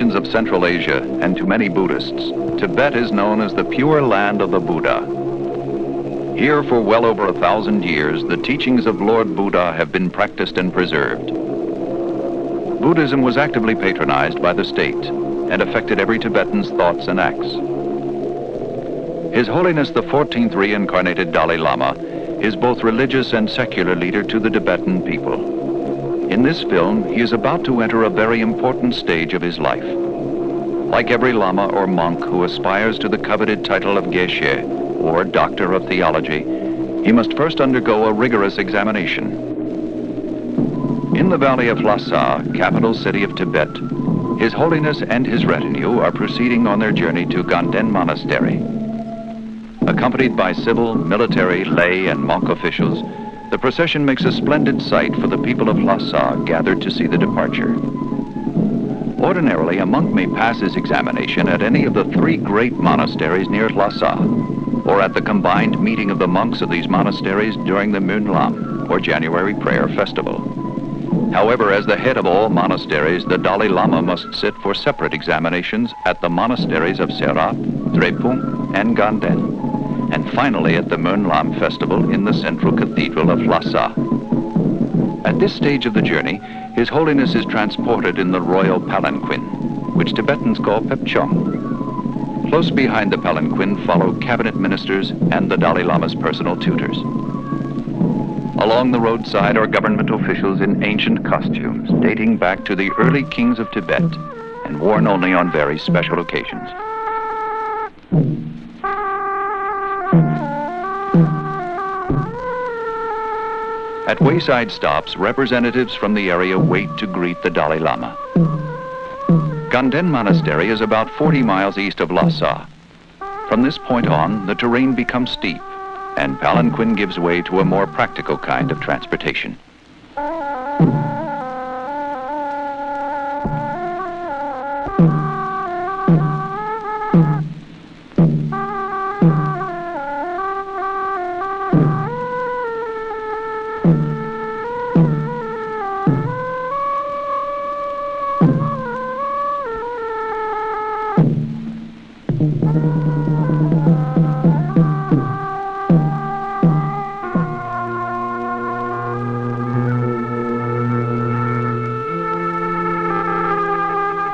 nations of Central Asia and to many Buddhists, Tibet is known as the pure land of the Buddha. Here for well over 1,000 years, the teachings of Lord Buddha have been practiced and preserved. Buddhism was actively patronized by the state and affected every Tibetan's thoughts and acts. His Holiness the 14th Reincarnated Dalai Lama is both religious and secular leader to the Tibetan people. In this film, he is about to enter a very important stage of his life. Like every Lama or monk who aspires to the coveted title of Geshe, or Doctor of Theology, he must first undergo a rigorous examination. In the valley of Lhasa, capital city of Tibet, His Holiness and his retinue are proceeding on their journey to Ganden Monastery. Accompanied by civil, military, lay, and monk officials, the procession makes a splendid sight for the people of Lhasa gathered to see the departure. Ordinarily, a monk may pass his examination at any of the 3 great monasteries near Lhasa, or at the combined meeting of the monks of these monasteries during the Mun Lam, or January Prayer Festival. However, as the head of all monasteries, the Dalai Lama must sit for separate examinations at the monasteries of Serat, Drepung, and Ganden, and finally at the Mun Lam Festival in the central cathedral of Lhasa. At this stage of the journey, His Holiness is transported in the royal palanquin, which Tibetans call Pepchong. Close behind the palanquin follow cabinet ministers and the Dalai Lama's personal tutors. Along the roadside are government officials in ancient costumes dating back to the early kings of Tibet and worn only on very special occasions. At wayside stops, representatives from the area wait to greet the Dalai Lama. Ganden Monastery is about 40 miles east of Lhasa. From this point on, the terrain becomes steep, and palanquin gives way to a more practical kind of transportation.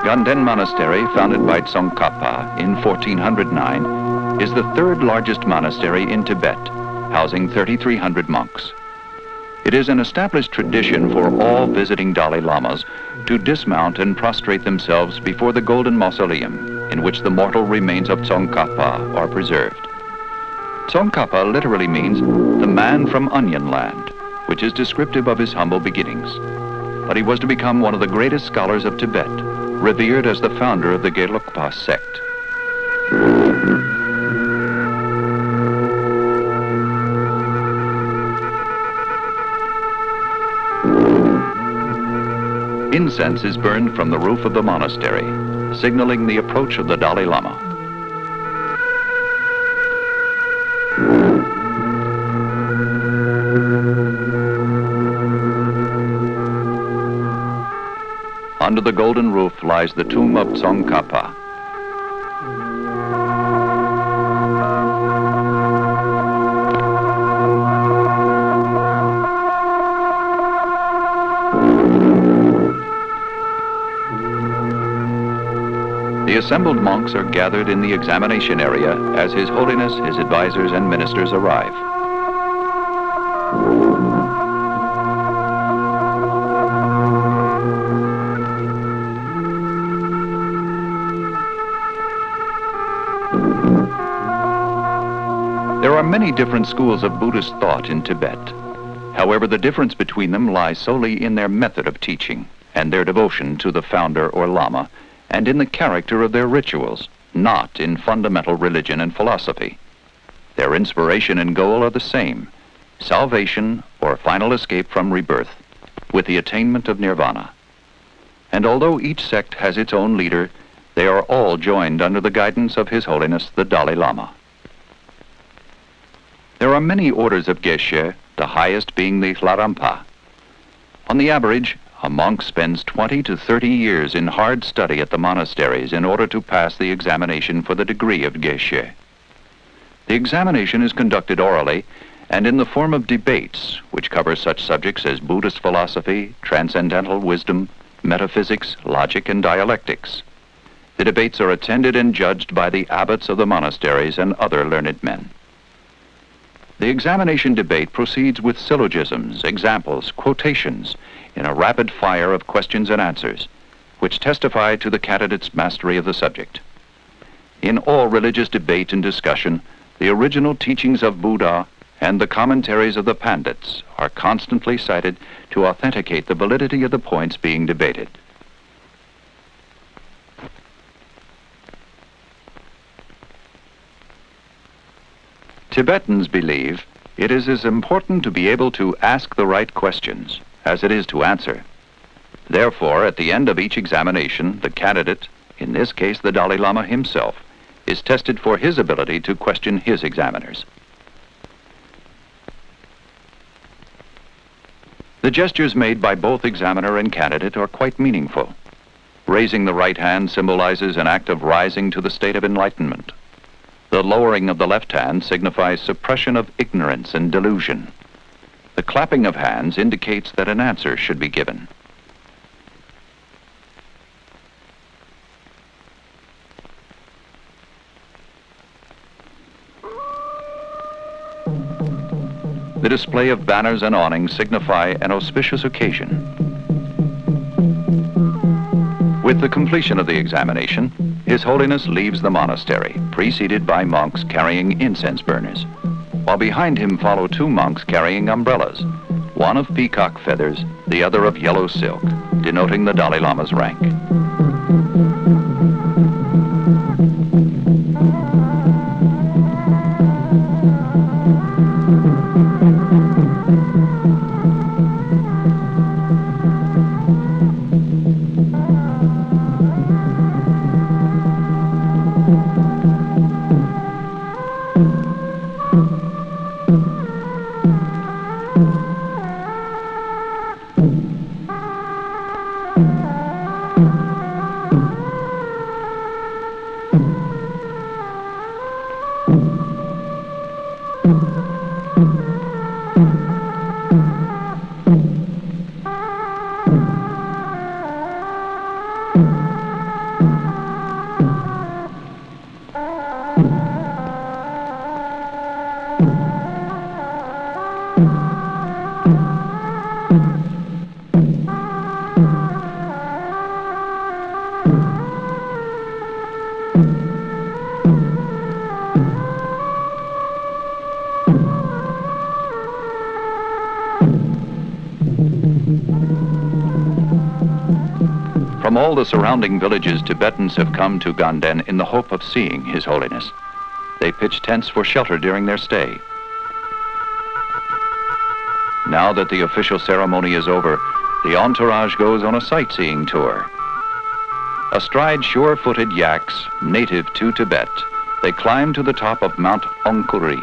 Ganden Monastery, founded by Tsongkhapa in 1409, is the 3rd largest monastery in Tibet, housing 3,300 monks. It is an established tradition for all visiting Dalai Lamas to dismount and prostrate themselves before the golden mausoleum in which the mortal remains of Tsongkhapa are preserved. Tsongkhapa literally means the man from Onion Land, which is descriptive of his humble beginnings. But he was to become one of the greatest scholars of Tibet, revered as the founder of the Gelugpa sect. Incense is burned from the roof of the monastery, signaling the approach of the Dalai Lama. Under the golden roof lies the tomb of Tsongkhapa. The assembled monks are gathered in the examination area as His Holiness, his advisors, and ministers arrive. There are many different schools of Buddhist thought in Tibet. However, the difference between them lies solely in their method of teaching and their devotion to the founder or Lama, and in the character of their rituals, not in fundamental religion and philosophy. Their inspiration and goal are the same: salvation or final escape from rebirth, with the attainment of nirvana. And although each sect has its own leader, they are all joined under the guidance of His Holiness the Dalai Lama. There are many orders of Geshe, the highest being the Larampa. On the average, A monk spends 20 to 30 years in hard study at the monasteries in order to pass the examination for the degree of Geshe. The examination is conducted orally and in the form of debates, which cover such subjects as Buddhist philosophy, transcendental wisdom, metaphysics, logic, and dialectics. The debates are attended and judged by the abbots of the monasteries and other learned men. The examination debate proceeds with syllogisms, examples, quotations, in a rapid fire of questions and answers, which testify to the candidate's mastery of the subject. In all religious debate and discussion, the original teachings of Buddha and the commentaries of the Pandits are constantly cited to authenticate the validity of the points being debated. Tibetans believe it is as important to be able to ask the right questions as it is to answer. Therefore, at the end of each examination, the candidate, in this case the Dalai Lama himself, is tested for his ability to question his examiners. The gestures made by both examiner and candidate are quite meaningful. Raising the right hand symbolizes an act of rising to the state of enlightenment. The lowering of the left hand signifies suppression of ignorance and delusion. The clapping of hands indicates that an answer should be given. The display of banners and awnings signify an auspicious occasion. With the completion of the examination, His Holiness leaves the monastery, preceded by monks carrying incense burners, while behind him follow two monks carrying umbrellas, one of peacock feathers, the other of yellow silk, denoting the Dalai Lama's rank. From all the surrounding villages, Tibetans have come to Ganden in the hope of seeing His Holiness. They pitch tents for shelter during their stay. Now that the official ceremony is over, the entourage goes on a sightseeing tour. Astride sure-footed yaks native to Tibet, they climb to the top of Mount Ongkuri.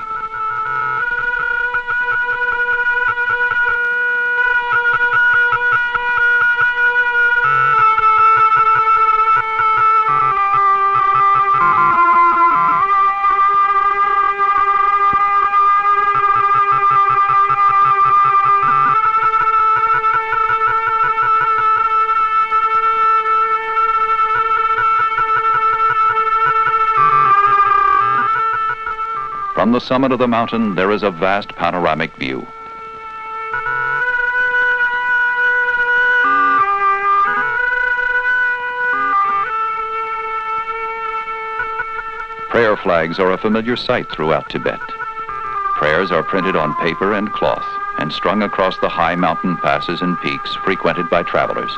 From the summit of the mountain, there is a vast panoramic view. Prayer flags are a familiar sight throughout Tibet. Prayers are printed on paper and cloth and strung across the high mountain passes and peaks frequented by travelers.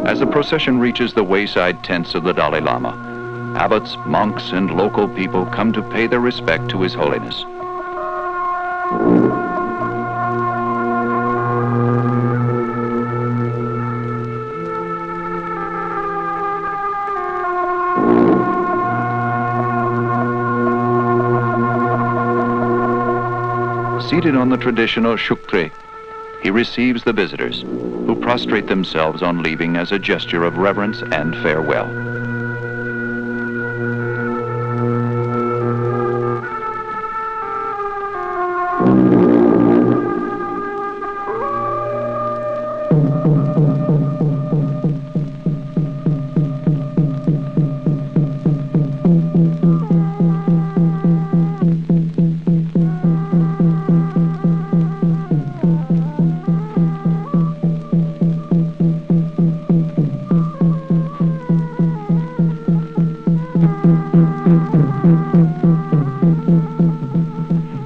As the procession reaches the wayside tents of the Dalai Lama, abbots, monks, and local people come to pay their respect to His Holiness. Seated on the traditional shuktre, he receives the visitors, who prostrate themselves on leaving as a gesture of reverence and farewell.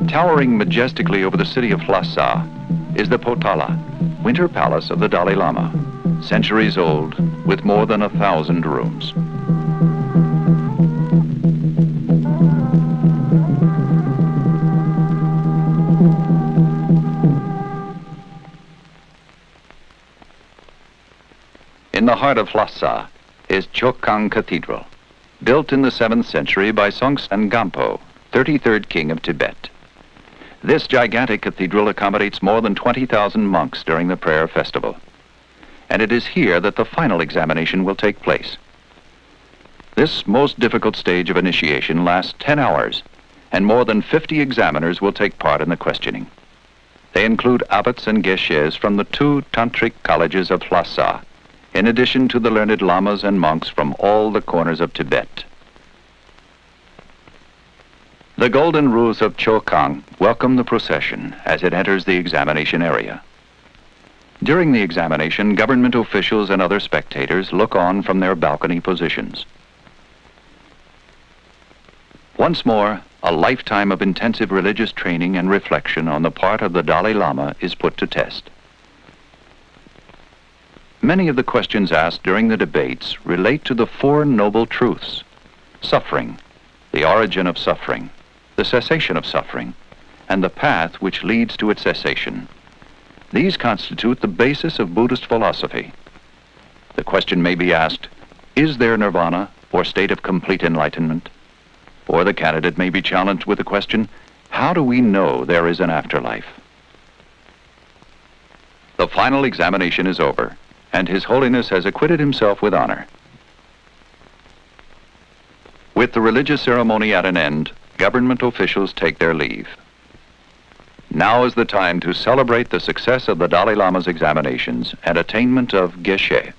Towering majestically over the city of Lhasa is the Potala, winter palace of the Dalai Lama, centuries old, with more than 1,000 rooms. In the heart of Lhasa is Chokhang Cathedral, built in the 7th century by Songtsen Gampo, 33rd king of Tibet. This gigantic cathedral accommodates more than 20,000 monks during the prayer festival. And it is here that the final examination will take place. This most difficult stage of initiation lasts 10 hours, and more than 50 examiners will take part in the questioning. They include abbots and geshes from the 2 tantric colleges of Lhasa, in addition to the learned lamas and monks from all the corners of Tibet. The golden roofs of Chokhang welcome the procession as it enters the examination area. During the examination, government officials and other spectators look on from their balcony positions. Once more, a lifetime of intensive religious training and reflection on the part of the Dalai Lama is put to test. Many of the questions asked during the debates relate to the 4 noble truths: suffering, the origin of suffering, the cessation of suffering, and the path which leads to its cessation. These constitute the basis of Buddhist philosophy. The question may be asked, is there nirvana, or state of complete enlightenment? Or the candidate may be challenged with the question, how do we know there is an afterlife? The final examination is over, and His Holiness has acquitted himself with honor. With the religious ceremony at an end, government officials take their leave. Now is the time to celebrate the success of the Dalai Lama's examinations and attainment of Geshe.